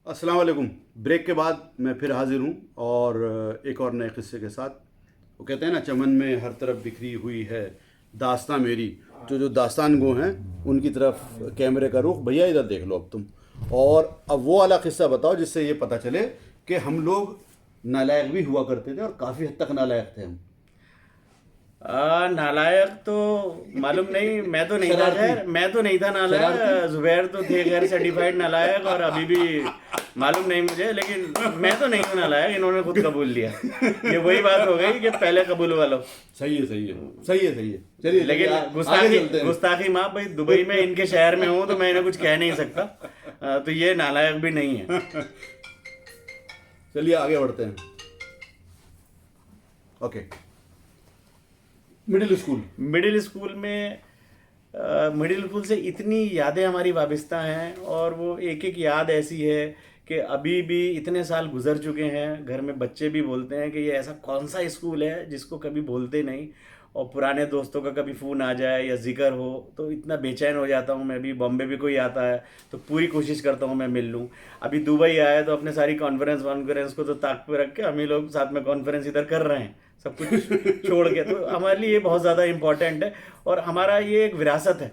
अस्सलाम वालेकुम। ब्रेक के बाद मैं फिर हाजिर हूँ और एक और नए किस्से के साथ। वो कहते हैं ना, चमन में हर तरफ बिखरी हुई है दास्तां मेरी। जो दास्तान गो हैं उनकी तरफ कैमरे का रुख। भैया इधर देख लो अब तुम, और अब वो वाला किस्सा बताओ जिससे ये पता चले कि हम लोग नालायक भी हुआ करते थे और काफ़ी हद तक नालायक थे हम। नालायक तो मालूम नहीं, मैं तो नहीं था। शरारती। खैर मैं तो नहीं था शरारती। नालायक, जुबैर तो थे खैर सर्टिफाइड नालायक, और अभी भी मालूम नहीं मुझे, लेकिन मैं तो नहीं हूँ नालायक, इन्होंने खुद कबूल लिया। ये वही बात हो गई कि पहले कबूल वालो। सही है, सही है, सही है, सही है। चलिए लेकिन चलिए, आगे गुस्ताखी चलते हैं। गुस्ताखी माफ भाई, दुबई में इनके शहर में हूँ तो मैं इन्हें कुछ कह नहीं सकता। तो ये नालायक भी नहीं है। चलिए आगे बढ़ते हैं। Okay. Middle school. Middle school से इतनी यादें हमारी वाबस्ता हैं, और वो एक एक याद ऐसी है कि अभी भी इतने साल गुजर चुके हैं, घर में बच्चे भी बोलते हैं कि ये ऐसा कौन सा स्कूल है जिसको कभी भूलते नहीं। और पुराने दोस्तों का कभी फ़ोन आ जाए या जिक्र हो तो इतना बेचैन हो जाता हूँ। मैं भी, बॉम्बे भी कोई आता है तो पूरी कोशिश करता हूँ मैं मिल लूँ। अभी दुबई आया तो अपने सारी कॉन्फ्रेंस वॉन्फ्रेंस को तो ताक पे रख के हम ही लोग साथ में कॉन्फ्रेंस इधर कर रहे हैं, सब कुछ छोड़ के। तो हमारे लिए ये बहुत ज़्यादा इम्पोर्टेंट है, और हमारा ये एक विरासत है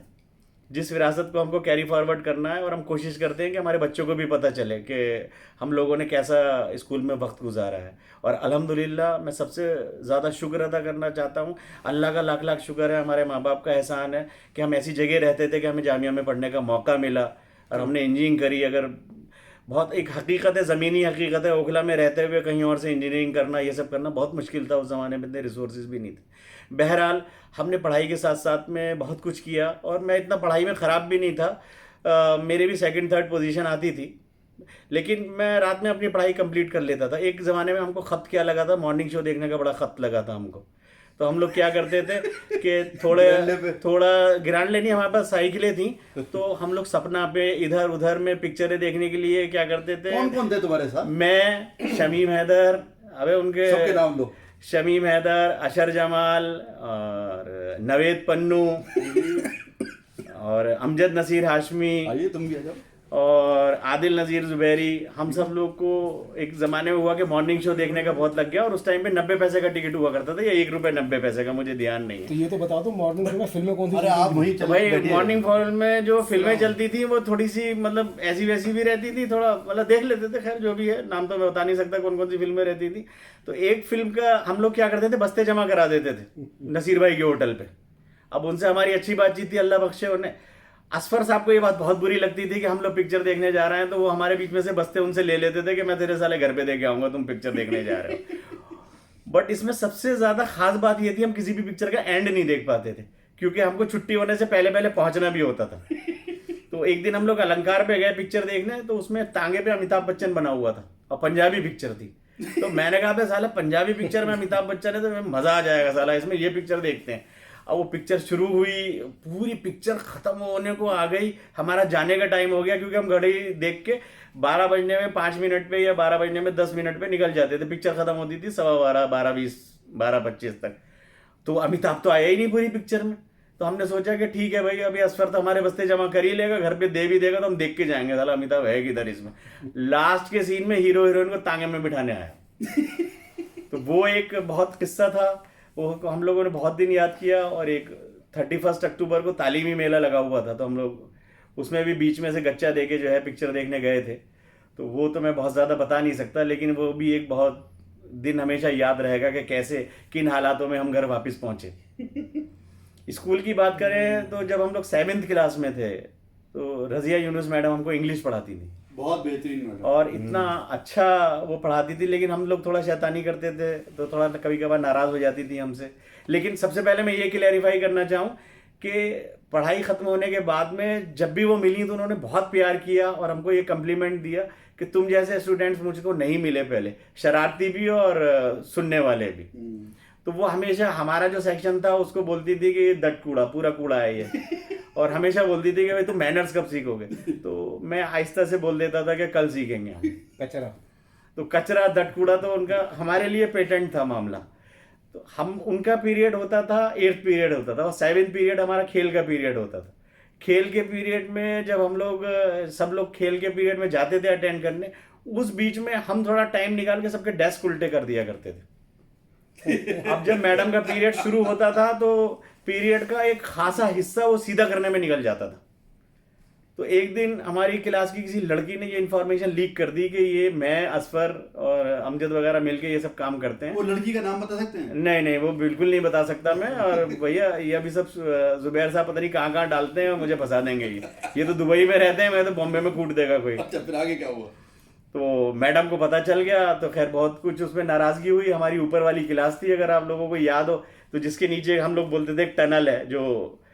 जिस विरासत को हमको कैरी फॉरवर्ड करना है, और हम कोशिश करते हैं कि हमारे बच्चों को भी पता चले कि हम लोगों ने कैसा स्कूल में वक्त गुजारा है। और अल्हम्दुलिल्लाह मैं सबसे ज़्यादा शुक्र अदा करना चाहता हूँ। अल्लाह का लाख लाख शुक्र है, हमारे माँ बाप का एहसान है कि हम ऐसी जगह रहते थे कि हमें जामिया में पढ़ने का मौका मिला और हमने इंजीनियरिंग करी। अगर बहुत एक हकीकत है, ज़मीनी हकीकत है, ओखला में रहते हुए कहीं और से इंजीनियरिंग करना, ये सब करना बहुत मुश्किल था। उस ज़माने में इतने रिसोर्सेज भी नहीं थे। बहरहाल हमने पढ़ाई के साथ साथ में बहुत कुछ किया, और मैं इतना पढ़ाई में ख़राब भी नहीं था। मेरे भी सेकंड थर्ड पोजीशन आती थी, लेकिन मैं रात में अपनी पढ़ाई कंप्लीट कर लेता था। एक ज़माने में हमको ख़त क्या लगा था, मॉर्निंग शो देखने का बड़ा ख़त लगा था हमको। तो हम लोग क्या करते थे कि गिरने पे। थोड़ा गिरान लेनी, हमारे पास साइकिलें थी, तो हम लोग सपना पे इधर उधर में पिक्चरें देखने के लिए क्या करते थे। कौन कौन थे तुम्हारे साथ? मैं, शमीम हैदर, अबे उनके सबके नाम लो। शमीम हैदर, अशर जमाल, और नवेद पन्नू, और अमजद नसीर हाशमी, आइए तुम भी आ जाओ। और आदिल नज़ीर जुबैरी। हम सब लोग को एक ज़माने में हुआ कि मॉर्निंग शो देखने का बहुत लग गया, और उस टाइम पे 90 पैसे का टिकट हुआ करता था, या 1 रुपये 90 पैसे का, मुझे ध्यान नहीं है। तो ये तो बता दो, मॉर्निंग शो में फिल्में कौन सी अरे चलती आप थी? वहीं तो चले भाई बैठिए। मॉर्निंग फॉल में जो फिल्में चलती थी वो थोड़ी सी मतलब ऐसी वैसी भी रहती थी, थोड़ा मतलब देख लेते थे। खैर जो भी है, नाम तो मैं बता नहीं सकता कौन कौन सी फिल्में रहती थी। तो एक फिल्म का हम लोग क्या करते थे, बस्ते जमा करा देते थे नसीर भाई के होटल पे। अब उनसे हमारी अच्छी बातचीत थी, अल्लाह बख्शे उन्हें। असफर साहब को ये बात बहुत बुरी लगती थी कि हम लोग पिक्चर देखने जा रहे हैं, तो वो हमारे बीच में से बस्ते उनसे ले लेते थे कि मैं तेरे साले घर पे दे के आऊंगा, तुम पिक्चर देखने जा रहे हो। बट इसमें सबसे ज्यादा खास बात ये थी, हम किसी भी पिक्चर का एंड नहीं देख पाते थे, क्योंकि हमको छुट्टी होने से पहले पहले पहुंचना भी होता था। तो एक दिन हम लोग अलंकार पे गए पिक्चर देखने, तो उसमें तांगे पे अमिताभ बच्चन बना हुआ था, और पंजाबी पिक्चर थी। तो मैंने कहा था साला पंजाबी पिक्चर में अमिताभ बच्चन है तो मजा आ जाएगा साला, इसमें ये पिक्चर देखते हैं। अब वो पिक्चर शुरू हुई, पूरी पिक्चर खत्म होने को आ गई, हमारा जाने का टाइम हो गया, क्योंकि हम घड़ी देख के 12 बजने में 5 मिनट पे या 12 बजने में 10 मिनट पे निकल जाते थे। पिक्चर खत्म होती थी 12:15, 12:20, 12:25 तक। तो अमिताभ तो आया ही नहीं पूरी पिक्चर में। तो हमने सोचा कि ठीक है भाई, अभी असफर तो हमारे बस्ते जमा कर ही लेगा, घर पे दे भी देगा, तो हम देख के जाएंगे साला अमिताभ है किधर इसमें। लास्ट के सीन में हीरो हीरोइन को तांगे में बिठाने आया। तो वो एक बहुत किस्सा था, वो हम लोगों ने बहुत दिन याद किया। और एक 31 अक्टूबर को तालीमी मेला लगा हुआ था, तो हम लोग उसमें भी बीच में से गच्चा दे के जो है पिक्चर देखने गए थे। तो वो तो मैं बहुत ज़्यादा बता नहीं सकता, लेकिन वो भी एक बहुत दिन हमेशा याद रहेगा कि कैसे, किन हालातों में हम घर वापस पहुंचे। स्कूल की बात करें तो जब हम लोग 7th क्लास में थे, तो रजिया यूनुस मैडम हमको इंग्लिश पढ़ाती थी, बहुत बेहतरीन मैडम। और इतना अच्छा वो पढ़ाती थी। लेकिन हम लोग थोड़ा शैतानी करते थे, तो थोड़ा कभी कभार नाराज़ हो जाती थी हमसे। लेकिन सबसे पहले मैं ये क्लैरिफाई करना चाहूँ कि पढ़ाई ख़त्म होने के बाद में जब भी वो मिली तो उन्होंने बहुत प्यार किया, और हमको ये कम्प्लीमेंट दिया कि तुम जैसे स्टूडेंट्स मुझको नहीं मिले पहले, शरारती भी और सुनने वाले भी। तो वो हमेशा हमारा जो सेक्शन था उसको बोलती थी कि दट कूड़ा, पूरा कूड़ा है ये। और हमेशा बोलती थी कि भाई तुम मैनर्स कब सीखोगे। तो मैं आहिस्ता से बोल देता था कि कल सीखेंगे हम। कचरा। तो कचरा दट कूड़ा तो उनका हमारे लिए पेटेंट था मामला। तो हम, उनका पीरियड होता था 8th पीरियड होता था, और 7th पीरियड हमारा खेल का पीरियड होता था, खेल के पीरियड में जब हम लोग सब लोग खेल के पीरियड में जाते थे अटेंड करने, उस बीच में हम थोड़ा टाइम निकाल के सबके डेस्क उल्टे कर दिया करते थे। अब जब मैडम का पीरियड शुरू होता था तो पीरियड का एक खासा हिस्सा वो सीधा करने में निकल जाता था। तो एक दिन हमारी क्लास की किसी लड़की ने ये इन्फॉर्मेशन लीक कर दी कि ये मैं, असफर और अमजद वगैरह मिलके ये सब काम करते हैं। वो लड़की का नाम बता सकते हैं? नहीं नहीं, वो बिल्कुल नहीं बता सकता मैं। और भैया ये अभी सब जुबैर साहब पता नहीं कहाँ कहाँ डालते हैं और मुझे फंसा देंगे। ये तो दुबई में रहते हैं, मैं तो बॉम्बे में कूट देगा कोई। अच्छा, फिर आगे क्या हुआ? तो मैडम को पता चल गया तो खैर बहुत कुछ उसमें नाराजगी हुई। हमारी ऊपर वाली क्लास थी, अगर आप लोगों को याद हो तो, जिसके नीचे हम लोग बोलते थे एक टनल है जो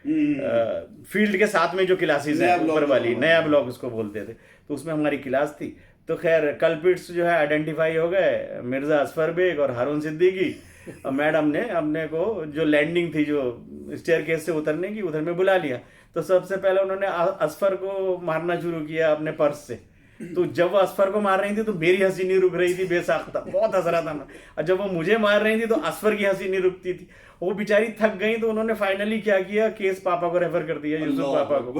फील्ड के साथ में जो क्लासेस है ऊपर वाली, नया ब्लॉक उसको बोलते थे। तो उसमें हमारी क्लास थी। तो खैर कल्पिट्स जो है आइडेंटिफाई हो गए, मिर्जा असफर बेग और हारून सिद्दीकी। और मैडम ने अपने को जो लैंडिंग थी, जो स्टेयरकेस से उतरने की, उधर में बुला लिया। तो सबसे पहले उन्होंने असफर को मारना शुरू किया अपने पर्स से। तो जब वो असफर को मार रही थी तो मेरी हंसी नहीं रुक रही थी, बेसाख्ता बहुत हंस रहा था मैं। और जब वो मुझे मार रही थी तो असफर की हंसी नहीं रुकती थी। वो बेचारी थक गई तो उन्होंने फाइनली क्या किया, केस पापा को रेफर कर दिया, यूसुफ पापा को।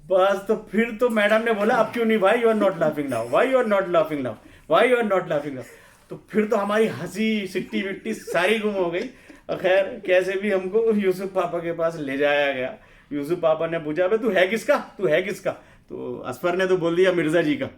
बस तो फिर तो मैडम ने बोला अब क्यों नहीं भाई, you are not laughing now, why you are not laughing now, why you are not laughing now. तो फिर तो हमारी हंसी सिट्टी विट्टी सारी गुम हो गई। और खैर कैसे भी हमको यूसुफ पापा के पास ले जाया गया। यूसुफ पापा ने पूछा भाई तू है किसका, तू है किसका? तो असफर ने तो बोल दिया मिर्जा जी का।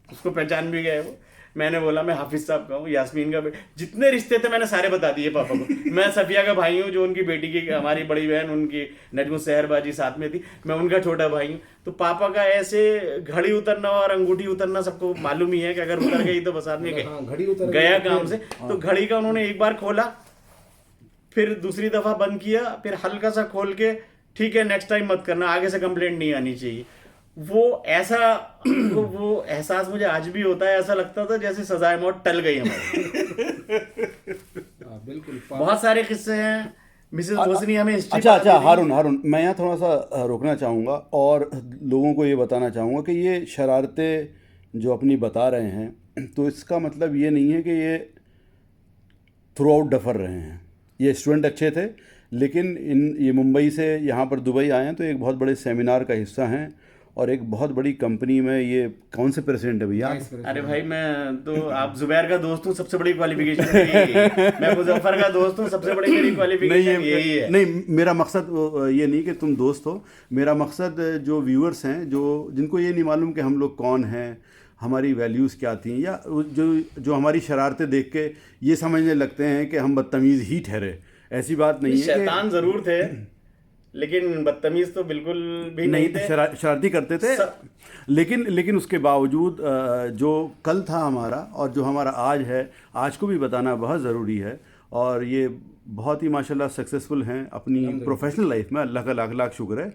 उसको पहचान भी गए वो। मैंने बोला मैं हाफिज साहब का हूँ, यास्मीन का बेटा। जितने रिश्ते थे मैंने सारे बता दिए पापा को। मैं सफिया का भाई हूँ, जो उनकी बेटी की, हमारी बड़ी बहन उनकी नजमुत सहरबाजी साथ में थी, मैं उनका छोटा भाई हूँ। तो पापा का ऐसे घड़ी उतरना और अंगूठी उतरना सबको मालूम ही है कि अगर उतर गई तो बस आदमी गया काम से। तो घड़ी का उन्होंने एक बार खोला, फिर दूसरी दफा बंद किया, फिर हल्का सा खोल के ठीक है नेक्स्ट टाइम मत करना, आगे से कंप्लेंट नहीं आनी चाहिए। वो ऐसा वो एहसास मुझे आज भी होता है, ऐसा लगता था जैसे सजाए मौत टल गई हमारी। बिल्कुल। बहुत सारे किस्से हैं। मिसेस भोसनी हमें अच्छा हारून, मैं यहाँ थोड़ा सा रोकना चाहूँगा और लोगों को ये बताना चाहूँगा कि ये शरारतें जो अपनी बता रहे हैं, तो इसका मतलब ये नहीं है कि ये थ्रू आउट डफर रहे हैं। ये स्टूडेंट अच्छे थे, लेकिन ये मुंबई से यहाँ पर दुबई आए हैं तो एक बहुत बड़े सेमिनार का हिस्सा हैं और एक बहुत बड़ी कंपनी में ये कौन से प्रेसिडेंट है भैया? अरे भाई मैं तो आप जुबैर का दोस्त हूँ, सबसे बड़ी क्वालिफिकेशन यही है। मैं मुजफ्फर का दोस्त हूँ, सबसे बड़ी मेरी क्वालिफिकेशन यही है। नहीं, मेरा मकसद ये नहीं कि तुम दोस्त हो। मेरा मकसद जो व्यूअर्स हैं, जो जिनको ये नहीं मालूम कि हम लोग कौन हैं, हमारी वैल्यूज़ क्या थी, या जो हमारी शरारतें देख के ये समझने लगते हैं कि हम बदतमीज़ ही ठहरे, ऐसी बात नहीं है। शैतान जरूर थे लेकिन बदतमीज तो बिल्कुल भी नहीं थे। शरारती करते थे, लेकिन उसके बावजूद जो कल था हमारा और जो हमारा आज है, आज को भी बताना बहुत ज़रूरी है। और ये बहुत ही माशाल्लाह सक्सेसफुल हैं अपनी प्रोफेशनल लाइफ में, अल्लाह का लाख लाख शुक्र है।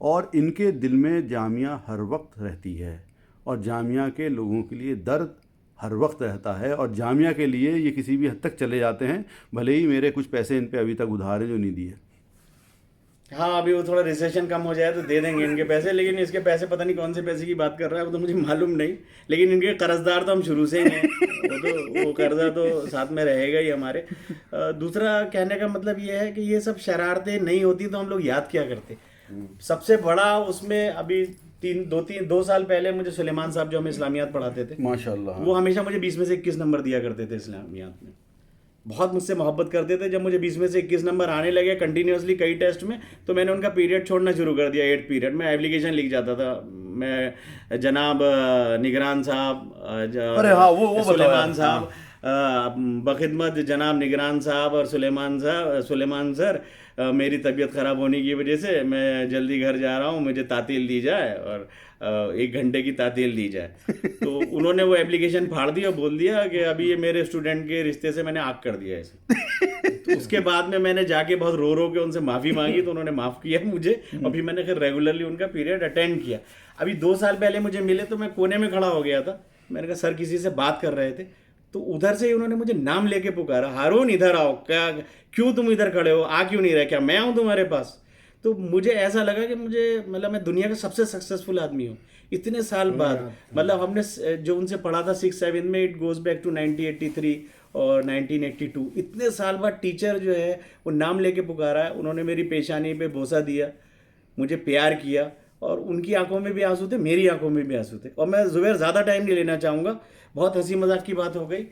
और इनके दिल में जामिया हर वक्त रहती है और जामिया के लोगों के लिए दर्द हर वक्त रहता है, और जामिया के लिए ये किसी भी हद तक चले जाते हैं। भले ही मेरे कुछ पैसे इन पे अभी तक उधार है जो नहीं दिए। हाँ, अभी वो थोड़ा रिसेशन कम हो जाए तो दे देंगे इनके पैसे, लेकिन इसके पैसे पता नहीं कौन से पैसे की बात कर रहा है वो तो मुझे मालूम नहीं। लेकिन इनके कर्जदार तो हम शुरू से ही हैं। वो कर्जा तो साथ में रहेगा ही हमारे। दूसरा कहने का मतलब ये है कि ये सब शरारतें नहीं होती तो हम लोग याद क्या करते। सबसे बड़ा उसमें अभी 2 साल पहले मुझे सुलेमान साहब जो हमें इस्लामियात पढ़ाते थे, माशाल्लाह, वो हमेशा मुझे 20 में से 21 नंबर दिया करते थे इस्लामियात में। बहुत मुझसे मोहब्बत करते थे। जब मुझे 20 में से 21 नंबर आने लगे कंटिन्यूसली कई टेस्ट में, तो मैंने उनका पीरियड छोड़ना शुरू कर दिया। 8 पीरियड में एप्लीकेशन लिख जाता था मैं, जनाब निगरान साहब, सुलेमान साहब, बखिदमत जनाब निगरान साहब और सुलेमान सर, मेरी तबीयत ख़राब होने की वजह से मैं जल्दी घर जा रहा हूँ, मुझे तातील दी जाए और 1 घंटे की तातील दी जाए। तो उन्होंने वो एप्लीकेशन फाड़ दी और बोल दिया कि अभी ये मेरे स्टूडेंट के रिश्ते से मैंने आग कर दिया ऐसे। तो उसके बाद में मैंने जाके बहुत रो के उनसे माफ़ी मांगी तो उन्होंने माफ़ किया मुझे। अभी मैंने फिर रेगुलरली उनका पीरियड अटेंड किया। अभी 2 साल पहले मुझे मिले तो मैं कोने में खड़ा हो गया था। मैंने कहा सर किसी से बात कर रहे थे, तो उधर से ही उन्होंने मुझे नाम लेके पुकारा, हारून इधर आओ, क्या क्यों तुम इधर खड़े हो, आ क्यों नहीं रहे, क्या मैं आऊँ तुम्हारे पास? तो मुझे ऐसा लगा कि मुझे मतलब मैं दुनिया का सबसे सक्सेसफुल आदमी हूँ इतने साल बाद। मतलब हमने जो उनसे पढ़ा था 6-7 में, इट गोज़ बैक टू 1983 और 1982, इतने साल बाद टीचर जो है वो नाम लेके पुकारा है। उन्होंने मेरी पेशानी पे बोसा दिया, मुझे प्यार किया, और उनकी आंखों में भी आंसू थे, मेरी आंखों में भी आंसू थे। और मैं ज़ुबैर ज़्यादा टाइम नहीं लेना चाहूँगा, बहुत हंसी मजाक की बात हो गई।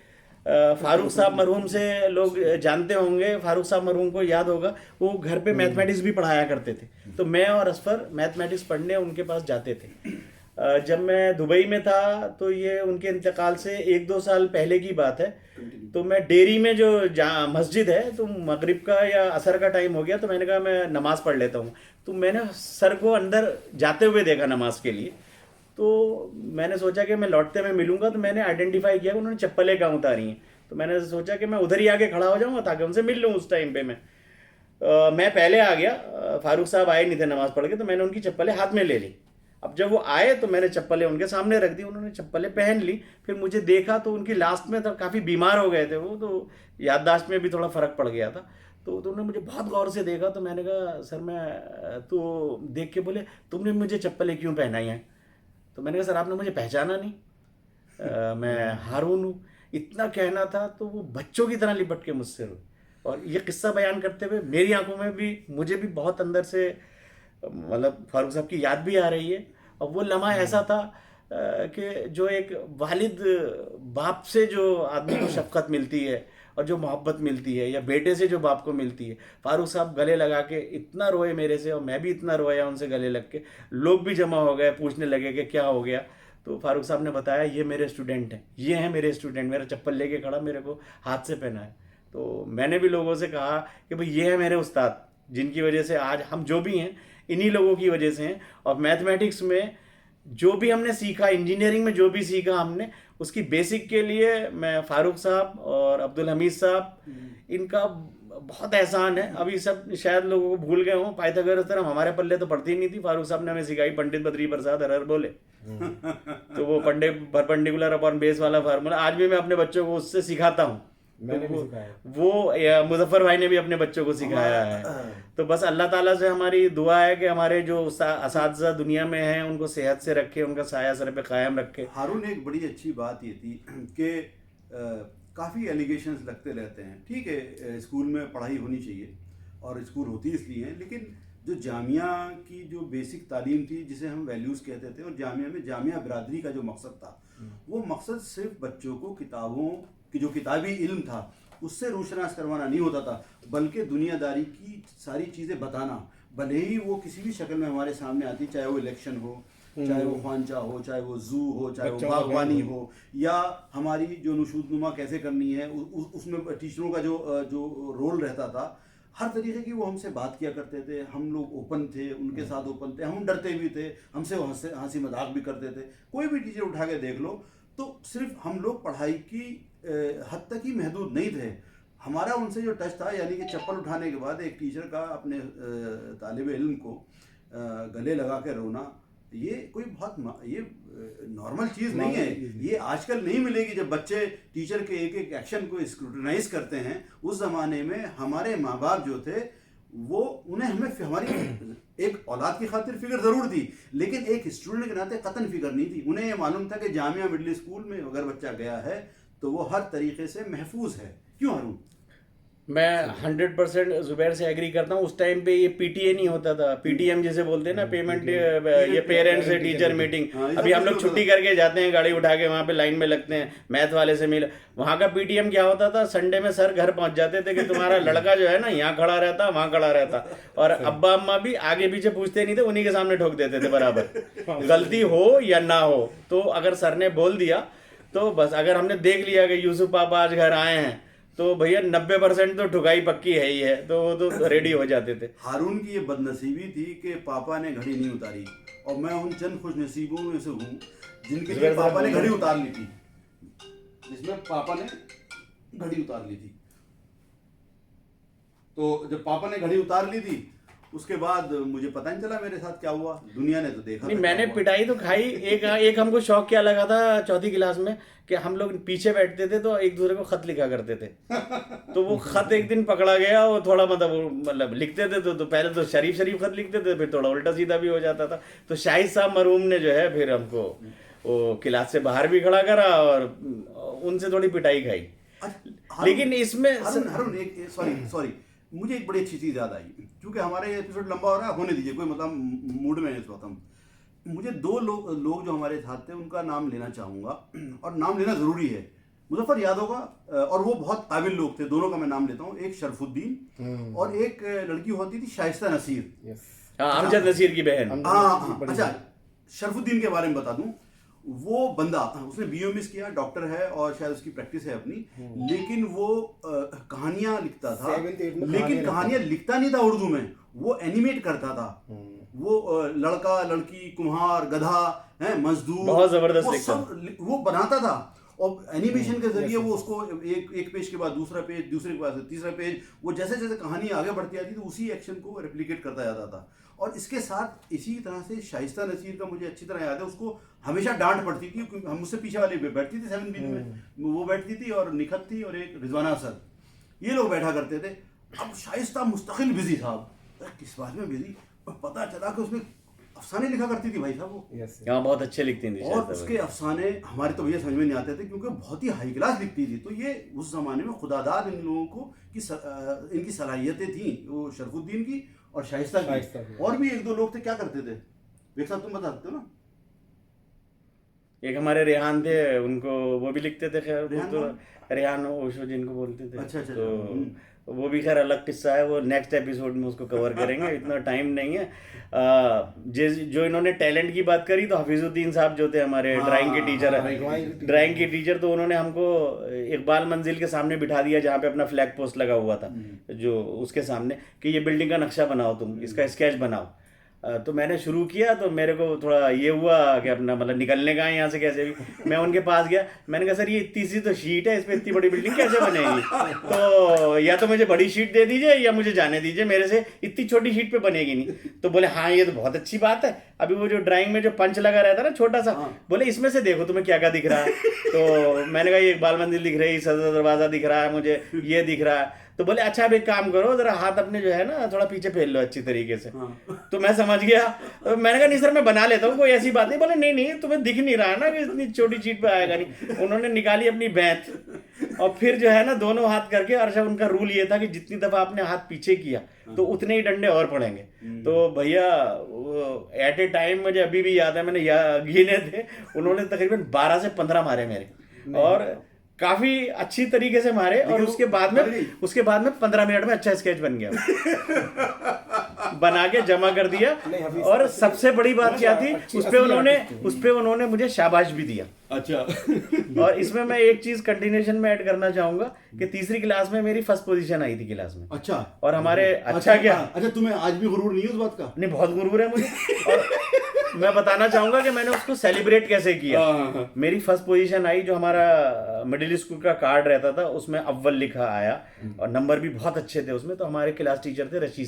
फारूक साहब मरहूम से लोग जानते होंगे, फारूक साहब मरहूम को याद होगा, वो घर पे मैथमेटिक्स भी पढ़ाया करते थे। तो मैं और असफर मैथमेटिक्स पढ़ने उनके पास जाते थे। जब मैं दुबई में था तो ये उनके इंतकाल से 1-2 साल पहले की बात है। तो मैं डेरी में जो मस्जिद है, तो मगरिब का या असर का टाइम हो गया, तो मैंने कहा मैं नमाज़ पढ़ लेता हूँ। तो मैंने सर को अंदर जाते हुए देखा नमाज के लिए। तो मैंने सोचा कि मैं लौटते में मिलूंगा, तो मैंने आइडेंटिफाई किया उन्होंने चप्पलें कहाँ उतारी हैं। तो मैंने सोचा कि मैं उधर ही आके खड़ा हो जाऊंगा ताकि उनसे मिल लूँ। उस टाइम पे मैं पहले आ गया, फारूक साहब आए नहीं थे नमाज पढ़ के, तो मैंने उनकी चप्पलें हाथ में ले ली। अब जब वो आए तो मैंने चप्पलें उनके सामने रख दी, उन्होंने चप्पलें पहन ली। फिर मुझे देखा तो उनकी लास्ट में तो काफ़ी बीमार हो गए थे वो, तो याददाश्त में भी थोड़ा फ़र्क पड़ गया था। तो उन्होंने मुझे बहुत गौर से देखा। तो मैंने कहा सर, मैं तो देख के बोले तुमने मुझे चप्पलें क्यों पहनाई हैं? तो मैंने कहा सर आपने मुझे पहचाना नहीं, मैं हारून हूँ। इतना कहना था तो वो बच्चों की तरह लिपट के मुझसे रोए। और ये किस्सा बयान करते हुए मेरी आंखों में भी, मुझे भी बहुत अंदर से मतलब फारूक साहब की याद भी आ रही है। और वो लम्हा ऐसा था कि जो एक वालिद बाप से जो आदमी को शफकत मिलती है और जो मोहब्बत मिलती है, या बेटे से जो बाप को मिलती है। फारूक साहब गले लगा के इतना रोए मेरे से, और मैं भी इतना रोया उनसे गले लग के। लोग भी जमा हो गए, पूछने लगे कि क्या हो गया। तो फारूक साहब ने बताया ये मेरे स्टूडेंट हैं, ये हैं मेरे स्टूडेंट, मेरा चप्पल लेके खड़ा, मेरे को हाथ से पहना है। तो मैंने भी लोगों से कहा कि भाई ये है मेरे उस्ताद, जिनकी वजह से आज हम जो भी हैं इन्हीं लोगों की वजह से हैं। और मैथमेटिक्स में जो भी हमने सीखा, इंजीनियरिंग में जो भी सीखा हमने, उसकी बेसिक के लिए मैं फारूक साहब और अब्दुल हमीद साहब, इनका बहुत एहसान है। अभी सब शायद लोगों को भूल गए हों। पाइथागोरस थ्योरम हमारे पल्ले तो पढ़ती नहीं थी, फारूक साहब ने हमें सिखाई, पंडित बद्री प्रसाद हर बोले। तो वो परपेंडिकुलर अपॉन बेस वाला फार्मूला आज भी मैं अपने बच्चों को उससे सिखाता हूँ। मैंने भी सिखाया। वो मुजफ्फर भाई ने भी अपने बच्चों को सिखाया है। तो बस अल्लाह ताला से हमारी दुआ है कि हमारे जो असातिज़ा दुनिया में हैं उनको सेहत से रखे, उनका साया सर पे कायम रखे। हारून, एक बड़ी अच्छी बात ये थी कि काफ़ी एलिगेशंस लगते रहते हैं। ठीक है, स्कूल में पढ़ाई होनी चाहिए और स्कूल होती इसलिए है, लेकिन जो जामिया की जो बेसिक तालीम थी, जिसे हम वैल्यूज़ कहते थे, और जामिया में जामिया बिरादरी का जो मकसद था, वो मकसद सिर्फ बच्चों को किताबों की जो किताबी इल्म था उससे रोशनास करवाना नहीं होता था, बल्कि दुनियादारी की सारी चीज़ें बताना, भले ही वो किसी भी शक्ल में हमारे सामने आती, चाहे वो इलेक्शन हो, चाहे वो ख्वांचा हो, चाहे वो जू हो, चाहे वो बागवानी हो, या हमारी जो नशूदनुमा कैसे करनी है उसमें टीचरों का जो रोल रहता था। हर तरीके की वो हमसे बात किया करते थे, हम लोग ओपन थे, उनके साथ ओपन थे, हम डरते भी थे, हमसे वो हंसी मजाक भी करते थे। कोई भी टीचर उठा के देख लो, तो सिर्फ हम लोग पढ़ाई की हद तक ही महदूद नहीं थे। हमारा उनसे जो टच था, यानी कि चप्पल उठाने के बाद एक टीचर का अपने तालिब इल्म को गले लगा के रोना, ये कोई बहुत ये नॉर्मल चीज़ नहीं है। ये आजकल नहीं मिलेगी। जब बच्चे टीचर के एक एक एक्शन को स्क्रूटनाइज करते हैं, उस ज़माने में हमारे माँ बाप जो थे वो उन्हें हमें हमारी एक औलाद की खातिर फिक्र ज़रूर थी, लेकिन एक स्टूडेंट के नाते कतन फिक्र नहीं थी। उन्हें ये मालूम था कि जामिया मिडिल स्कूल में अगर बच्चा गया है तो वो हर तरीके से महफूज है। क्यों हारून? मैं 100% जुबैर से एग्री करता हूँ। उस टाइम पे ये पीटीए नहीं होता था, पीटीएम जिसे बोलते हैं ना, पेमेंट ये पेरेंट्स से टीचर मीटिंग। अभी हम लोग छुट्टी करके जाते हैं गाड़ी उठा के, वहाँ पे लाइन में लगते हैं, मैथ वाले से मिले। वहाँ का पीटीएम क्या होता था, संडे में सर घर पहुँच जाते थे कि तुम्हारा लड़का जो है ना यहाँ खड़ा रहता, वहाँ खड़ा रहता, और अब्बा अम्मा भी आगे पीछे पूछते नहीं थे, उन्हीं के सामने ठोक देते थे बराबर, गलती हो या ना हो। तो अगर सर ने बोल दिया तो बस, अगर हमने देख लिया कि यूसुफ पापा आज घर आए हैं, तो भैया 90% तो ठुकाई पक्की है ही है, तो वो तो रेडी हो जाते थे। हारून की ये बदनसीबी थी कि पापा ने घड़ी नहीं उतारी, और मैं उन चंद खुश नसीबों में से हूँ जिनके लिए पापा ने घड़ी उतार ली थी, जिसमें पापा ने घड़ी उतार ली थी। तो जब पापा ने घड़ी उतार ली थी, उसके बाद मुझे पता नहीं चला मेरे साथ क्या हुआ, दुनिया ने तो देखा। नहीं, मैंने पिटाई तो खाई। एक हमको शौक क्या लगा था चौथी क्लास में, कि हम लोग पीछे बैठते थे तो एक दूसरे को खत लिखा करते थे। तो वो खत एक दिन पकड़ा गया, वो थोड़ा मतलब लिखते थे तो पहले तो शरीफ खत लिखते थे, फिर थोड़ा उल्टा सीधा भी हो जाता था। तो शाहिद साहब मरहूम ने जो है फिर हमको वो क्लास से बाहर भी खड़ा करा और उनसे थोड़ी पिटाई खाई। लेकिन इसमें हारून, सॉरी मुझे एक बड़ी अच्छी चीज़ याद आई, क्योंकि हमारा ये एपिसोड लंबा हो रहा है, होने दीजिए, कोई मतलब मूड में है इस वक्त हम। मुझे दो लोग जो हमारे साथ थे उनका नाम लेना चाहूँगा, और नाम लेना ज़रूरी है। मुजफ्फर याद होगा, और वो बहुत काबिल लोग थे, दोनों का मैं नाम लेता हूँ। एक शरफुद्दीन और एक लड़की होती थी शाइस्ता नसीर। अमजद नसीर की बहन। हाँ, अच्छा, शरफुद्दीन के बारे में बता दूं। वो बंदा, उसने बीओएमएस किया, डॉक्टर है और शायद उसकी प्रैक्टिस है अपनी, लेकिन वो कहानियां लिखता था, लेकिन कहानियां लिखता नहीं था उर्दू में, वो एनिमेट करता था। वो लड़का लड़की कुम्हार गधा है मजदूर, बहुत जबरदस्त वो सब वो बनाता था, और एनिमेशन के जरिए वो उसको एक पेज के बाद दूसरा पेज, दूसरे के बाद तीसरा पेज, वो जैसे जैसे कहानी आगे बढ़ती जाती तो उसी एक्शन को रेप्लिकेट करता जाता था। और इसके साथ इसी तरह से शाइस्ता नसीर का मुझे अच्छी तरह याद है, उसको हमेशा डांट पड़ती थी, क्योंकि हम उससे पीछे वाली बैठती थी 7B में, वो बैठती थी, और निखत थी और एक रिजवाना सर, ये लोग बैठा करते थे। अब शाइस्ता मुस्तकिल बिजी साहब, किस बात में बिजी, पता चला कि उसमें अफसाने लिखा करती थी भाई साहब वो। हाँ, बहुत अच्छे लिखती थी। और उसके अफसाने हमारे तो भैया समझ में नहीं आते थे, क्योंकि बहुत ही हाई क्लास लिखती थी। तो ये उस जमाने में खुदादाद इन लोगों को इनकी सलाहियतें थी, वो शरफुद्दीन की और शाइस्ता की। और भी एक दो लोग थे, क्या करते थे एक साथ, तुम बता सकते हो ना? एक हमारे रेहान थे, उनको वो भी लिखते थे। खैर रेहान ओशो जिनको बोलते थे। अच्छा, तो वो भी खैर अलग किस्सा है, वो नेक्स्ट एपिसोड में उसको कवर करेंगे, इतना टाइम नहीं है। जो इन्होंने टैलेंट की बात करी, तो हफीजुद्दीन साहब जो थे हमारे ड्राइंग के टीचर, ड्राइंग के टीचर, तो उन्होंने हमको इकबाल मंजिल के सामने बिठा दिया, जहाँ पे अपना फ्लैग पोस्ट लगा हुआ था, जो उसके सामने, कि ये बिल्डिंग का नक्शा बनाओ, तुम इसका स्केच बनाओ। तो मैंने शुरू किया, तो मेरे को थोड़ा ये हुआ कि अपना मतलब निकलने का है यहाँ से कैसे भी। मैं उनके पास गया, मैंने कहा सर ये इतनी सी तो शीट है, इस पर इतनी बड़ी बिल्डिंग कैसे बनेगी? तो या तो मुझे बड़ी शीट दे दीजिए या मुझे जाने दीजिए, मेरे से इतनी छोटी शीट पे बनेगी नहीं। तो बोले हाँ ये तो बहुत अच्छी बात है। अभी वो जो ड्राइंग में जो पंच लगा रहता है ना छोटा सा, बोले इसमें से देखो तुम्हें क्या क्या दिख रहा है। तो मैंने कहा ये इकबाल मंजिल दिख रही है, सदर दरवाजा दिख रहा है, मुझे ये दिख रहा है। तो बोले अच्छा अब एक काम करो, जरा हाथ अपने जो है ना थोड़ा पीछे फेर लो अच्छी तरीके से। तो मैं समझ गया, तो मैंने कहा नहीं सर मैं बना लेता हूँ, कोई ऐसी बात नहीं। बोले नहीं तुम्हें दिख नहीं रहा है ना कि इतनी छोटी चीट पे आएगा नहीं। उन्होंने निकाली अपनी बैंत, और फिर जो है ना दोनों हाथ करके, और उनका रूल ये था कि जितनी दफा आपने हाथ पीछे किया तो उतने ही डंडे और पड़ेंगे। तो भैया एट ए टाइम मुझे अभी भी याद है, मैंने गिने थे, उन्होंने तकरीबन 12 से 15 मारे मेरे, और काफी अच्छी तरीके से मारे। और उसके बाद में 15 मिनट में अच्छा स्केच बन गया, बना के जमा कर दिया। और सबसे बड़ी बात क्या थी, उस पे उन्होंने मुझे शाबाश भी दिया। अच्छा। और इसमें मैं एक चीज कंटिन्यूएशन में ऐड करना चाहूंगा कि तीसरी क्लास में मेरी फर्स्ट पोजीशन आई थी क्लास में। अच्छा। और हमारे अच्छा क्या, अच्छा तुम्हें आज भी गुरूर नहीं है उस बात का? नहीं, बहुत गुरूर है मुझे। और मैं बताना चाहूंगा कि मैंने उसको सेलिब्रेट कैसे किया। मेरी फर्स्ट पोजीशन आई, जो हमारा मिडिल स्कूल का कार्ड रहता था उसमें अव्वल लिखा आया, और नंबर भी बहुत अच्छे थे उसमें। तो हमारे क्लास टीचर थे रशीद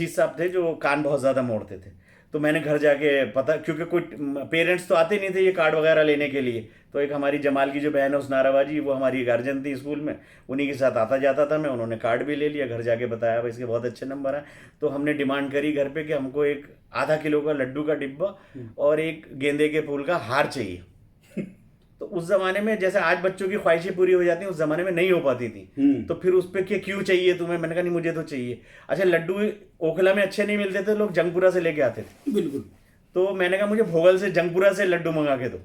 साहब थे, जो कान बहुत ज्यादा मोड़ते थे। तो मैंने घर जाके पता, क्योंकि कोई पेरेंट्स तो आते नहीं थे ये कार्ड वगैरह लेने के लिए, तो एक हमारी जमाल की जो बहन है उसनाराबाजी, वो हमारी गार्जियन थी स्कूल में, उन्हीं के साथ आता जाता था मैं। उन्होंने कार्ड भी ले लिया, घर जाके बताया भाई इसके बहुत अच्छे नंबर हैं। तो हमने डिमांड करी घर पे कि हमको एक आधा किलो का लड्डू का डिब्बा और एक गेंदे के फूल का हार चाहिए। तो उस जमाने में जैसे आज बच्चों की ख्वाहिशें पूरी हो जाती हैं, उस जमाने में नहीं हो पाती थी। तो फिर उस पे क्यों चाहिए तुम्हें? मैंने कहा नहीं मुझे तो चाहिए। अच्छा, लड्डू ओखला में अच्छे नहीं मिलते थे, लोग जंगपुरा से लेके आते थे। बिल्कुल। तो मैंने कहा मुझे भोगल से जंगपुरा से लड्डू मंगा के दो।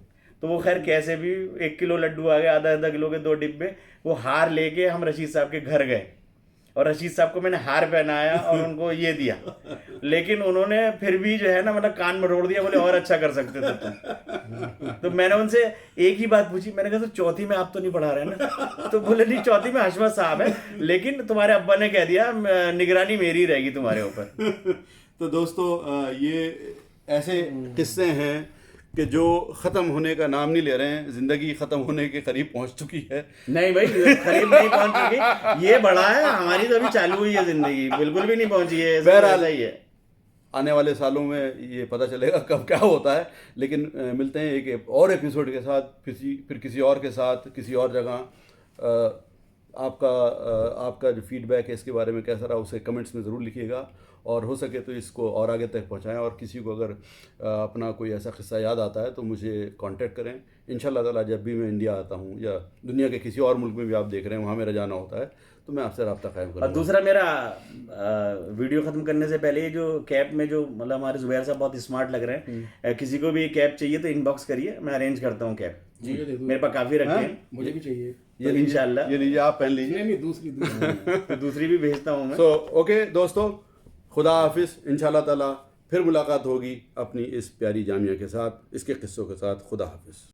तो वो खैर कैसे भी 1 किलो लड्डू आ गए, आधा किलो के 2 डिब्बे। वो हार लेके हम रशीद साहब के घर गए, और रशीद साहब को मैंने हार पहनाया और उनको ये दिया। लेकिन उन्होंने फिर भी जो है ना मतलब कान मरोड़ दिया, बोले और अच्छा कर सकते थे तुम। तो मैंने उनसे एक ही बात पूछी, मैंने कहा तो चौथी में आप तो नहीं पढ़ा रहे ना? तो बोले नहीं, चौथी में हशमत साहब है, लेकिन तुम्हारे अब्बा ने कह दिया निगरानी मेरी रहेगी तुम्हारे ऊपर। तो दोस्तों ये ऐसे किस्से हैं कि जो ख़त्म होने का नाम नहीं ले रहे हैं, ज़िंदगी ख़त्म होने के करीब पहुंच चुकी है। नहीं भाई, करीब नहीं पहुंच चुकी, ये बड़ा है, हमारी तो अभी चालू हुई है ज़िंदगी, बिल्कुल भी नहीं पहुंची है। बहरहाल ही है, आने वाले सालों में ये पता चलेगा कब क्या होता है। लेकिन मिलते हैं एक और एपिसोड के साथ, फिर किसी और के साथ, किसी और जगह। आपका जो फीडबैक है इसके बारे में कैसा रहा उसे कमेंट्स में ज़रूर लिखिएगा, और हो सके तो इसको और आगे तक पहुंचाएं, और किसी को अगर अपना कोई ऐसा किस्सा याद आता है तो मुझे कांटेक्ट करें। इंशाल्लाह ताला जब भी मैं इंडिया आता हूं या दुनिया के किसी और मुल्क में भी आप देख रहे हैं वहाँ मेरा जाना होता है तो मैं आपसे रब्ता कायम और करूँगा। दूसरा मेरा वीडियो खत्म करने से पहले ये जो कैप में जो मतलब हमारे जुबैर साहब बहुत स्मार्ट लग रहे हैं, किसी को भी कैप चाहिए तो इनबॉक्स करिए, मैं अरेंज करता हूँ कैप। मुझे दे दो। मेरे पास काफ़ी रखे हैं, मुझे भी चाहिए। ये लीजिए, इंशाल्लाह ये लीजिए, आप पहन लीजिए। नहीं दूसरी तो दूसरी भी भेजता हूँ मैं। सो ओके दोस्तों, खुदा हाफिज़। इंशाल्लाह ताला फिर मुलाकात होगी अपनी इस प्यारी जामिया के साथ, इसके किस्सों के साथ। खुदा हाफिज़।